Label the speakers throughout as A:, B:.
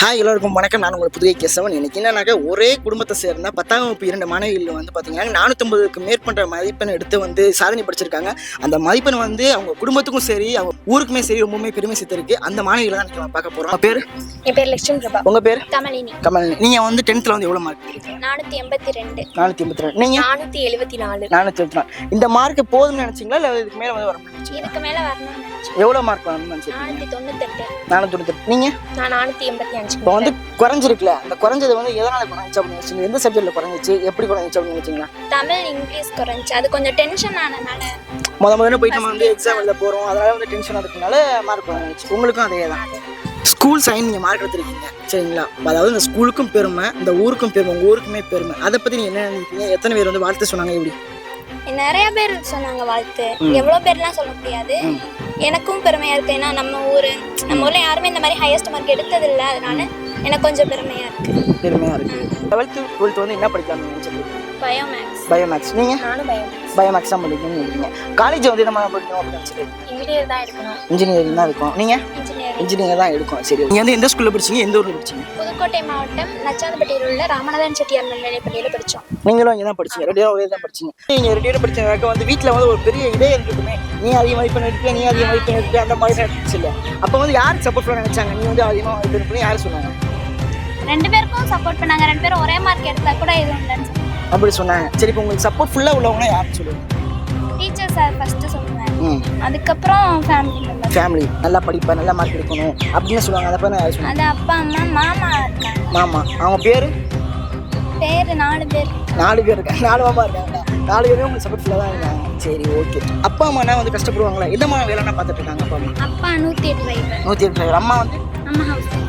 A: Hi எல்லோருக்கும் வணக்கம். நான் உங்கள் புதுகை கேசவன். எனக்கு என்னன்னாக்கா ஒரே குடும்பத்தை சேர்ந்த 10ஆம் வகுப்பு 2 மாணவிகள் வந்து பார்த்தீங்கன்னா 450க்கு மேற்பட்ட மதிப்பெண் எடுத்து வந்து சாதனை படிச்சிருக்காங்க. அந்த மதிப்பெண் வந்து அவங்க குடும்பத்துக்கும் சரி அவங்க ஊருக்குமே சரி ரொம்பவுமே பெருமை சேர்த்திருக்கு. அந்த மாணவிகளை தான் நம்ம பார்க்க போகிறோம். பேர்?
B: என் பேர் லட்சுமி பிரபா.
A: உங்கள் பேர்?
B: கமலினி.
A: கமலினி. நீங்கள் வந்து 10th வந்து எவ்வளோ மார்க்?
B: 482.
A: 482. நீங்கள்?
B: 474.
A: 474. இந்த மார்க் போதும்னு நினச்சிங்களா இல்லை இதுக்கு மேலே வந்து வரணும்னு நினச்சிங்களா?
B: இதுக்கு மேலே வரணும்னு நினச்சேன்.
A: எவ்வளோ மார்க் வரணும்னு நினச்சிங்க?
B: 498.
A: 498. நீங்கள்?
B: நான் 485.
A: இப்போ வந்து குறைஞ்சிருக்குல்ல, அந்த குறைஞ்சது வந்து எதனால் குறைஞ்சிச்சு அப்படின்னு நினச்சிங்க? எந்த சப்ஜெக்டில் குறைஞ்சிச்சு, எப்படி குறைஞ்சிச்சு அப்படின்னு நினச்சிங்களா?
B: தமிழ் இங்கிலீஷ் குறைஞ்சி அது கொஞ்சம் டென்ஷன் ஆனதுனால
A: முதல்ல போயிட்டு நம்ம வந்து எக்ஸாம் எழுத போகிறோம், அதனால வந்து டென்ஷன் அதுக்குனால மார்க் குறைஞ்சிச்சு. உங்களுக்கும் அதே தான். ஸ்கூல் சைன் நீங்கள் மார்க் எடுத்துருக்கீங்க சரிங்களா? அதாவது இந்த ஸ்கூலுக்கும் பெருமை, இந்த ஊருக்கும் பெருமை, உங்கள் ஊருக்குமே பெருமை. அதை பற்றி நீங்கள் என்ன நினைக்கிறீங்க? எத்தனை பேர் வந்து வாழ்த்து சொன்னாங்க? எப்படி?
B: நிறைய பேர் சொன்னாங்க வாழ்த்து. எவ்வளோ பேர்லாம் சொல்ல முடியாது. எனக்கும் பெருமையாக இருக்குது. ஏன்னா நம்ம ஊரில் யாருமே இந்த மாதிரி ஹையஸ்ட் மார்க் எடுத்ததில்லை. அதனால எனக்கு கொஞ்சம் பெருமையாக இருக்குது.
A: பெருமையாக இருக்குது. 11th 12th வந்து என்ன படிக்கலாம்னு நினச்சிருக்கீங்க?
B: பயோமேக்ஸ்.
A: பயோமேக்ஸ். நீங்கள்?
B: நானும் பயோமேக்ஸ்.
A: பயோமேக்ஸ் தான் படிக்கணும்னு நினைக்கிறீங்க. காலேஜ் வந்து நம்ம படிக்கணும் அப்படின்னு நினச்சிருக்கீங்க?
B: இன்ஜினியர் தான் எடுக்கணும்.
A: இன்ஜினியரிங் தான் இருக்கும். நீங்கள்? இன்ஜினியர் தான் எடுக்கும். சரி, நீங்கள் வந்து எந்த ஸ்கூலில் படிச்சீங்க, எந்த ஊரில் படிச்சீங்க?
B: புதுக்கோட்டை மாவட்டம் நச்சாந்தப்பட்டியில் உள்ள ராமநாதன் செட்டியார் மேல்நிலைப்பள்ளியில் படித்தோம்.
A: நீங்களும் இங்கே தான் படிச்சீங்க? 2 பேரும் ஒரே தான் படிச்சீங்க. நீங்கள் 2 பேரும் படிச்சவங்க வந்து வீட்டில் வந்து ஒரு பெரிய இதே இருக்குமே, நீ அதிக மதிப்பெண் எடுக்க, நீ அதிக மதிப்பெண் எடுக்க, அந்த மாதிரி தான் இருந்துச்சு இல்லை? அப்போ வந்து யாருக்கு சப்போர்ட் பண்ண நினச்சாங்க? நீ வந்து அதிகமாக மதிப்பெண் பண்ணி யார் சொன்னாங்க?
B: 2 பேருக்கும் சப்போர்ட் பண்ணாங்க. 2 பேரும் ஒரே மார்க் எடுத்தா கூட எதுவும் இல்லைன்னு சொன்னாங்க.
A: அப்படி சொன்னாங்க. சரி, இப்போ உங்களுக்கு சப்போர்ட் ஃபுல்லாக உள்ளவங்கன்னா யாருன்னு சொல்லுங்க?
B: டீச்சர் சார் ஃபஸ்ட்டு சொல்லுவேன். அதுக்கப்புறம்
A: ஃபேமிலி நல்லா படிப்பா, நல்லா மார்க் எடுக்கணும் அப்படின்னு சொல்லுவாங்க. அதை பண்ண யார் சொன்னாங்க?
B: அது அப்பா அம்மா மாமா இருக்காங்க.
A: மாமா. அவங்க பேர்?
B: 4 பேர்.
A: 4 பேர் இருக்காங்க. 4 மாமா இருக்காங்க. 4 பேரும் உங்களுக்கு சப்போர்ட் ஃபுல்லாக தான் இருக்காங்க. சரி, ஓகே. அப்பா அம்மானா வந்து கஷ்டப்படுவாங்களா? எந்த மாதிரி வேலைன்னா பார்த்துட்டு இருக்காங்க அப்பா அம்மா?
B: அப்பா 108 டிரைவர்.
A: 108 டிரைவர். அம்மா வந்து
B: அம்மா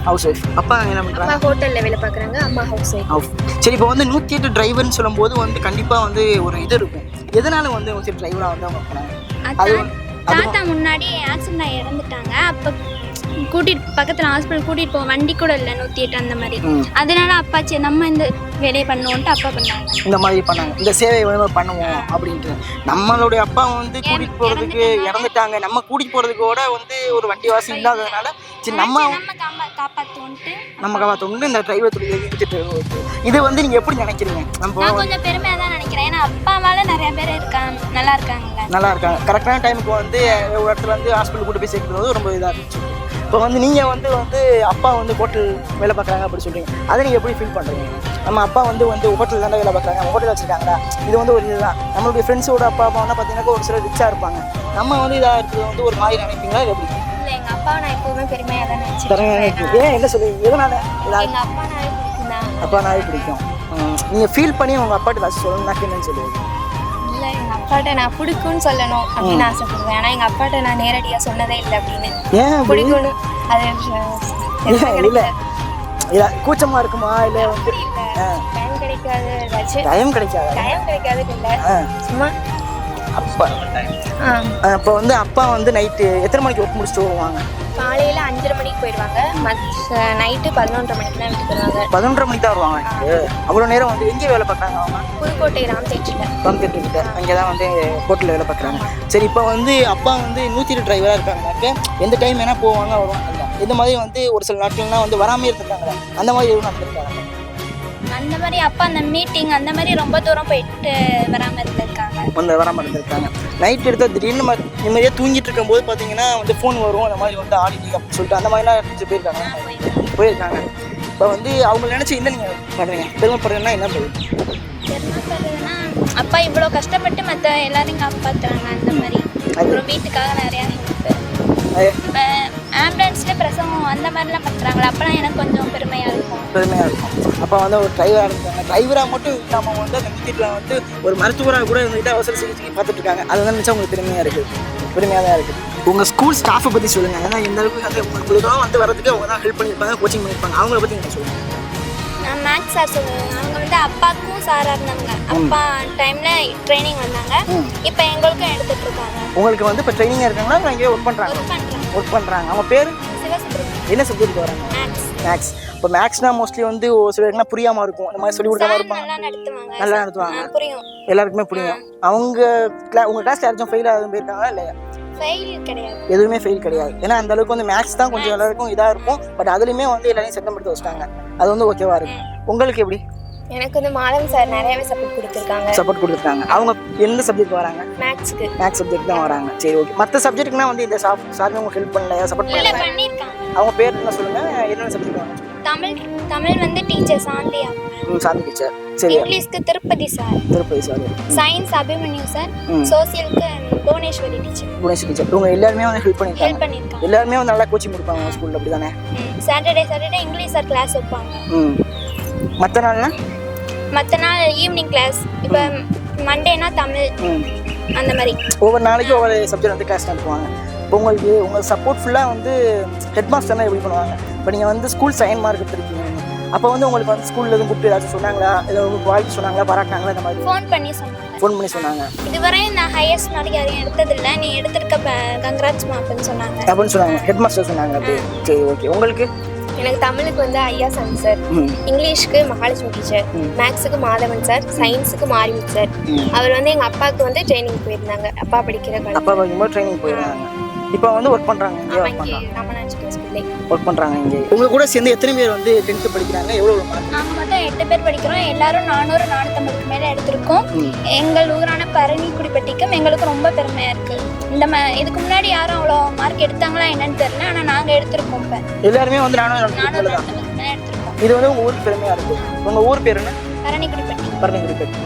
A: ஹவுஸ் ஒய்ஃப். அப்பா என்ன பண்ணுறாங்க?
B: அப்பா ஹோட்டலில் வேலை பார்க்குறாங்க. அம்மா ஹவுஸ் ஒய்ஃப்.
A: சரி, இப்போ வந்து 108 டிரைவர்னு சொல்லும்போது வந்து கண்டிப்பாக வந்து ஒரு இது இருக்கும். எதனால வந்து 108 டிரைவராக வந்து அவங்க போனாங்க?
B: தாத்தா முன்னாடி ஆக்சிடென்ட் ஆகி இறந்துட்டாங்க. அப்போ பக்கத்தில் ஹாஸ்பிட்டல் கூட்டிகிட்டு போவோம். வண்டி கூட இல்லை 108 அந்த மாதிரி. அதனால அப்பாச்சி நம்ம இந்த வேலையை பண்ணுவோன்ட்டு அப்பா பண்ணாங்க. இந்த
A: மாதிரி பண்ணாங்க. இந்த சேவையை வந்து பண்ணுவோம் அப்படின்ட்டு. நம்மளுடைய அப்பா வந்து கூட்டிகிட்டு போகிறதுக்கு இறந்துட்டாங்க. நம்ம கூட்டிகிட்டு போகிறதுக்கு கூட வந்து ஒரு வண்டி வாசி இல்லாததுனால சரி நம்ம காப்பாற்றோன்ட்டு இந்த டிரைவர் தொழில் எடுத்துட்டு. இது வந்து நீங்கள் எப்படி நினைக்கிறீங்க?
B: நான் கொஞ்சம் பெருமையாக தான் நினைக்கிறேன். ஏன்னா அப்பா மேலே நிறைய பேர் இருக்காங்க, நல்லா இருக்காங்க.
A: கரெக்டான டைமுக்கு வந்து ஒரு இடத்துல வந்து ஹாஸ்பிட்டல் கூட்டு போய் சேர்க்குறது ரொம்ப இதாக இருந்துச்சு. இப்போ வந்து நீங்கள் வந்து அப்பா வந்து ஹோட்டல் வேலை பார்க்குறாங்க அப்படி சொல்கிறீங்க. அதை நீங்கள் எப்படி ஃபீல் பண்ணுறீங்க? நம்ம அப்பா வந்து ஹோட்டல் தானே வேலை பார்க்குறாங்க, ஹோட்டல் வச்சுருக்காங்களா? இது வந்து ஒரு இதுதான். நம்மளுடைய ஃப்ரெண்ட்ஸோட அப்பா அம்மானா பார்த்தீங்கன்னா ஒரு சிலர் ரிச்சாக இருப்பாங்க. நம்ம வந்து இதாக இருக்கிறது வந்து ஒரு மாதிரி நினைப்பீங்களா? இது எப்படி?
B: இல்லை, எங்கள் அப்பா நான் எப்போவுமே பெருமையாக தான் நினைச்சேன்.
A: ஏன் என்ன சொல்லுவீங்க? எதனால? அப்பா நாவே பிடிக்கும். நீங்கள் ஃபீல் பண்ணி உங்கள் அப்பாட்ட ஏதாச்சும் சொல்லணும்னா என்னன்னு சொல்லுவீங்க?
B: இல்லை, எங்கள் அப்பாட்ட நான் பிடிக்கும்னு சொல்லணும் அப்படின்னு ஆசைப்படுவேன். ஆனால் எங்கள் அப்பாட்ட நான் நேரடியாக சொன்னதே இல்லை அப்படின்னு.
A: ஏன்
B: பிடிக்கும்னு? அது
A: இல்லை கூச்சமாக இருக்குமா? இல்லை வந்து
B: டைம் கிடைக்காது.
A: டைம் கிடைக்காது
B: இல்லை, சும்மா
A: அப்பா. அப்போ வந்து அப்பா வந்து நைட்டு எத்தனை மணிக்கு ஒர்க் முடிச்சுட்டு வருவாங்க?
B: காலையில் 5:30 மணிக்கு போயிடுவாங்க. நைட்டு 11:30 மணிக்கு தான் வீட்டுக்கு வருவாங்க.
A: 11:30 மணிக்கு தான் வருவாங்க. அவ்வளோ நேரம் வந்து எங்கே வேலை பார்க்குறாங்க அவங்க?
B: புதுக்கோட்டை ராம்தேட்டர்கிட்ட
A: அங்கே தான் வந்து ஹோட்டலில் வேலை பார்க்குறாங்க. சரி, இப்போ வந்து அப்பா வந்து 108 டிரைவராக இருக்காங்கனாக்க எந்த டைம் வேணால் போவாங்க வருவாங்க. இந்த மாதிரி வந்து ஒரு சில நாட்கள்லாம் வந்து வராமே இருந்திருக்காங்க. அந்த மாதிரி எதுவும் நடந்திருக்காங்க?
B: அந்த மாதிரி அப்பா அந்த மீட்டிங் அந்த மாதிரி ரொம்ப தூரம் போயிட்டு வராமல் இருந்திருக்காங்க.
A: நைட் எடுத்தால் திடீர்னு நிம்மதியாக தூங்கிட்டு இருக்கும்போது பார்த்தீங்கன்னா வந்து ஃபோன் வரும். அந்த மாதிரி வந்து ஆடினி அப்படின்னு சொல்லிட்டு அந்த மாதிரிலாம் போயிருக்காங்க. இப்போ வந்து அவங்க நினச்சி என்ன நீங்கள் பண்ணுறீங்க? பெருமைப்படுறதுன்னா என்ன
B: பெருமைப்படுறதுன்னா அப்பா இவ்வளோ கஷ்டப்பட்டு மற்ற எல்லாரையும் காப்பாற்றுறாங்க. அந்த மாதிரி அப்புறம் வீட்டுக்காக நிறையா இப்போ ஆம்புலன்ஸில் பிரசவம் அந்த மாதிரிலாம் பண்ணுறாங்களா? அப்போலாம் எனக்கு கொஞ்சம் பெருமையாக இருக்கும்.
A: அப்போ வந்து ஒரு டிரைவராக இருக்காங்க. டிரைவராக மட்டும் இல்லாமல் வந்து அந்த வீட்டில் வந்து ஒரு மருத்துவராக கூட இருந்துகிட்டு அவசர சிகிச்சைக்கு பார்த்துட்டு இருக்காங்க. அதெல்லாம் நினச்சா உங்களுக்கு பெருமையாக தான் இருக்குது. உங்கள் ஸ்கூல் ஸ்டாஃபை பற்றி சொல்லுங்கள். ஏன்னா இந்த அளவுக்கு வந்து உங்களுக்கு வந்து வரதுக்கு அவங்க தான் ஹெல்ப் பண்ணியிருப்பாங்க, கோச்சிங் பண்ணியிருப்பாங்க. அவங்கள பற்றி நீங்கள் சொல்லுங்கள்.
B: நான் மேக்ஸ் சார் சொல்லுவேன். அவங்க வந்து அப்பாவுக்கும் சாராக இருந்தாங்க. அப்பா டைமில் ட்ரைனிங் வந்தாங்க. இப்போ எங்களுக்கும் எடுத்துகிட்டு இருக்காங்க.
A: உங்களுக்கு வந்து இப்போ ட்ரைனிங்காக இருக்காங்களா? நான் இங்கே ஒர்க் பண்ணுறாங்க. அவங்க பேர்? சிவசுப்ரமணியம். என்ன சப்ஜெக்ட் வராங்க? மேக்ஸ். இப்போ மேக்ஸ்னால் மோஸ்ட்லி வந்து ஒரு சிலருக்குனா புரியாமல் இருக்கும். இந்த மாதிரி சொல்லி கொடுக்காம இருப்பாங்க. நல்லா நடத்துவாங்க. எல்லாருக்குமே புரியும். அவங்க உங்கள் கிளாஸில் யாராச்சும் ஃபெயில் ஆகும் போயிருக்காங்களா? இல்லையா?
B: ஃபெயில் கிடையாது.
A: எதுவுமே ஃபெயில் கிடையாது. ஏன்னா அந்த அளவுக்கு வந்து மேக்ஸ் தான் கொஞ்சம் எல்லாருக்கும் இதாக இருக்கும். பட் அதுலேயுமே வந்து எல்லாரையும் செகண்ட் எடுத்து வச்சிட்டாங்க. அது வந்து ஓகேவா இருக்கு. உங்களுக்கு எப்படி?
C: எனக்கு வந்து மாதவன் சார் நிறையவே சப்போர்ட் கொடுத்துருக்காங்க. அவங்க எந்த சப்ஜெக்ட் வராங்க? மேக்ஸ் சப்ஜெக்ட் தான் வராங்க. சரி, ஓகே. மற்ற சப்ஜெக்ட்னா வந்து இந்த சார் உங்களுக்கு ஹெல்ப் பண்ணலையா, சப்போர்ட் பண்ணலையா?
B: பண்ணிருக்காங்க.
A: அவங்க பேர் என்ன சொல்லுங்க, என்னென்ன சப்ஜெக்ட் வராங்க?
B: தமிழ் வந்து டீச்சர் சாந்தியா.
A: சாந்தி டீச்சர். சரி.
B: இங்கிலீஷ்க்கு Tirupati sir. Science Abhimanyu sir. சோசியலுக்கு புவனேஸ்வரி டீச்சர். இவங்க எல்லாருமே வந்து ஹெல்ப் பண்ணிருக்காங்க. எல்லாருமே வந்து நல்லா கோச்சிங் கொடுப்பாங்க ஸ்கூல்ல, அப்படிதானே? சாட்டர்டே இங்கிலீஷ் சார் கிளாஸ் வைப்பாங்க. மற்ற நாள் ஈவினிங் கிளாஸ். இப்போ மண்டேனா தமிழ், அந்த மாதிரி ஒவ்வொரு நாளைக்கு ஒவ்வொரு சப்ஜெக்ட் வந்து கிளாஸ் நடத்துவாங்க. இப்போ உங்களுக்கு உங்கள் சப்போர்ட் ஃபுல்லாக வந்து ஹெட் மாஸ்டர்னா எப்படி பண்ணுவாங்க? இப்போ நீங்கள் வந்து ஸ்கூல் சைன் மார்க் எடுத்துருக்கீங்க, அப்போ வந்து உங்களுக்கு வந்து ஸ்கூலில் எதுவும் கூப்பிட்டு ஏதாச்சும் சொன்னாங்களா, ஏதோ உங்களுக்கு வாழ்த்து சொன்னாங்களா, பாராட்டினாங்களா? இந்த மாதிரி ஃபோன் பண்ணி சொன்னாங்க. இதுவரை நான் ஹையஸ்ட் மார்க் யாரையும் எடுத்ததில்லை, நீ எடுத்திருக்க கங்க்ராட்ஸ் அப்படின்னு சொன்னாங்க. ஹெட் மாஸ்டர் சொன்னாங்க. அப்படி. சரி, ஓகே. உங்களுக்கு?
C: எனக்கு தமிழுக்கு வந்து ஐயா சன் சார், இங்கிலீஷ்க்கு மகாலட்சுமி டீச்சர், மேக்ஸுக்கு மாதவன் சார், சயின்ஸுக்கு மாரிமுத்து சார். அவர் வந்து எங்கள் அப்பாவுக்கு வந்து ட்ரைனிங் போயிருந்தாங்க. அப்பா படிக்கும்போது
A: ட்ரைனிங் போயிருந்தாங்க. இப்போ வந்து ஒர்க் பண்ணுறாங்க. ஒர்க் பண்ணுறாங்க இங்கே. உங்கள் கூட சேர்ந்து எத்தனை பேர் வந்து 10th படிக்கிறாங்க? எவ்வளோ மார்க்?
B: நாங்கள் மொத்தம் 8 பேர் படிக்கிறோம். எல்லாரும் 400 450 மேலே எடுத்திருக்கோம். எங்கள் ஊரான பரணிக்குடிப்பட்டிக்கும் எங்களுக்கு ரொம்ப பெருமையாக இருக்குது. இதுக்கு முன்னாடி யாரும் அவ்வளோ மார்க் எடுத்தாங்களா என்னன்னு தெரியல, ஆனால் நாங்கள் எடுத்திருக்கோம். இப்போ
A: எல்லாருமே வந்து 450
B: எடுத்திருக்கோம்.
A: இது வந்து உங்கள் ஊருக்கு பெருமையாக இருக்குது. உங்கள் ஊர் பேர் என்ன?
B: பரணிக்குடிப்பட்டி.